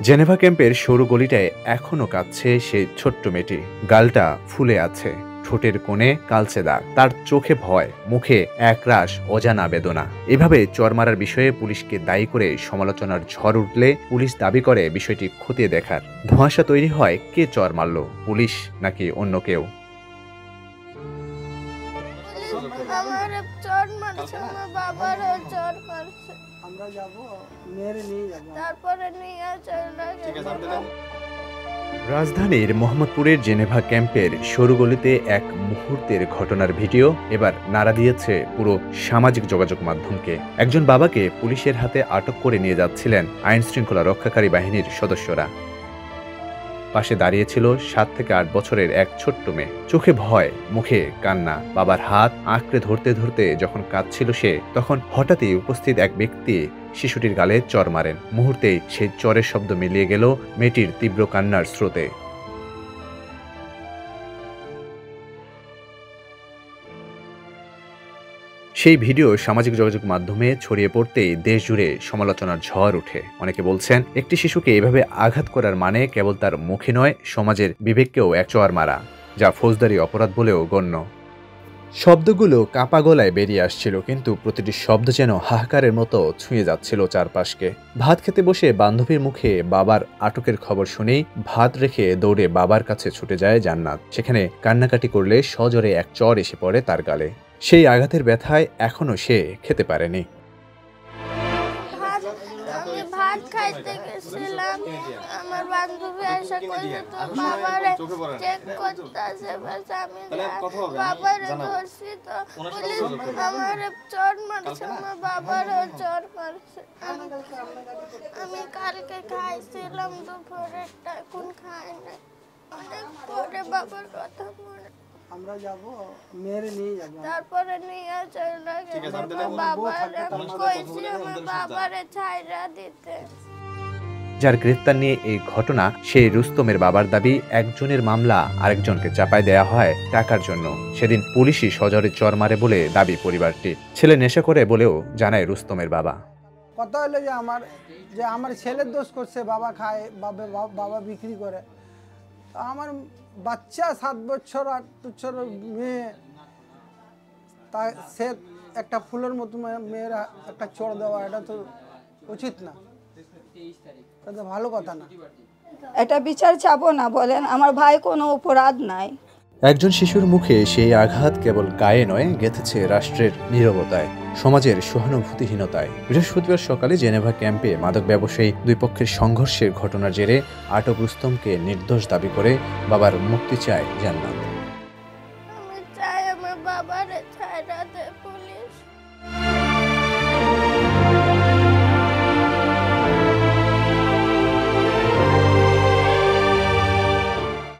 Geneva ক্যাম্পের সরু গলিটায় এখনো কাঁদছে সেই ছোট্ট মেয়েটি। গালটা ফুলে আছে, ঠোঁটের কোণে কালচে দাগ, তার চোখে ভয়, মুখে একরাশ অজানা বেদনা। এভাবে চর মারার বিষয়ে পুলিশকে দায়ী করে সমালোচনার ঝড় উঠলে পুলিশ দাবি করে বিষয়টি খতিয়ে দেখার। ধোঁয়াশা তৈরি হয় কে চর মারল, পুলিশ নাকি অন্য কেউ। রাজধানীর মোহাম্মদপুরের জেনেভা ক্যাম্পের সরু গলিতে এক মুহূর্তের ঘটনার ভিডিও এবার নাড়া দিয়েছে পুরো সামাজিক যোগাযোগ মাধ্যমকে। একজন বাবাকে পুলিশের হাতে আটক করে নিয়ে যাচ্ছিলেন আইন শৃঙ্খলা রক্ষাকারী বাহিনীর সদস্যরা। পাশে দাঁড়িয়েছিল 7 থেকে 8 বছরের এক ছোট্ট মেয়ে। চোখে ভয়, মুখে কান্না। বাবার হাত আঁকড়ে ধরতে ধরতে যখন কাঁদছিল সে, তখন হঠাৎই উপস্থিত এক ব্যক্তি শিশুটির গালে চর মারেন। মুহূর্তেই সেই চরের শব্দ মিলিয়ে গেল মেয়েটির তীব্র কান্নার স্রোতে। সেই ভিডিও সামাজিক যোগাযোগ মাধ্যমে ছড়িয়ে পড়তেই দেশ জুড়ে সমালোচনার ঝড় ওঠে। অনেকে বলছেন, একটি শিশুকে এভাবে আঘাত করার মানে কেবল তার মুখে নয়, সমাজের বিবেককেও এক চর মারা, যা ফৌজদারি অপরাধ বলেও গণ্য। শব্দগুলো কাঁপা গলায় বেরিয়ে আসছিল, কিন্তু প্রতিটি শব্দ যেন হাহাকারের মতো ছুঁয়ে যাচ্ছিল চারপাশকে। ভাত খেতে বসে বান্ধবীর মুখে বাবার আটকের খবর শুনেই ভাত রেখে দৌড়ে বাবার কাছে ছুটে যায় জান্নাত। সেখানে কান্নাকাটি করলে সজোরে এক চর এসে পড়ে তার গালে। সেই আঘাতের ব্যথায় এখনো সে খেতে পারেনি। ভাত খাইতে গেছিলাম, আমার বান্ধবী এসে কইছে তো বাবারে চেক করতেছে, আমি বাবারে ধরছি তো পুলিশ আমারে চর মারছে, আমার বাবারে চর মারছে। আমি কালকে খাইছিলাম দুপুরে, এখন খাই না। অনেক পরে বাবার কথা মনে, আমরা যাব মেরে নিয়ে যাব, তারপরে নিয়ে চলে গেল বাবার। আমি কইছি আমার বাবারে ছাইরা দিতে। যার গ্রেফতার নিয়ে এই ঘটনা, সেই রুস্তমের বাবার দাবি, একজনের মামলা আরেকজনকে চাপায় দেয়া হয় টাকার জন্য। সেদিন পুলিশই সজোরে চর মারে বলে দাবি পরিবারটি। ছেলে নেশা করে বলেও জানায় রুস্তমের বাবা। কথা হলো যে আমার ছেলের দোষ করছে, বাবা খায়, বাবা বিক্রি করে। আমার বাচ্চা 7 বছর 8 বছর মেয়ে, তা সে একটা ফুলের মতো মেয়েরা একটা চড় দেওয়া, এটা তো উচিত না, এটা তো ভালো কথা না। এটা বিচার চাবো না বলেন, আমার ভাই কোনো অপরাধ নাই। একজন শিশুর মুখে সেই আঘাত কেবল গায়ে নয়, গেঁথেছে রাষ্ট্রের নীরবতায়, সমাজের সহানুভূতিহীনতায়। বৃহস্পতিবার সকালে জেনেভা ক্যাম্পে মাদক ব্যবসায়ী দুই পক্ষের সংঘর্ষের ঘটনার জেরে আটক রুস্তমকে নির্দোষ দাবি করে বাবার মুক্তি চায় জান্নাত। আমি চাই আমার বাবারে ছাইরা দে পুলিশ।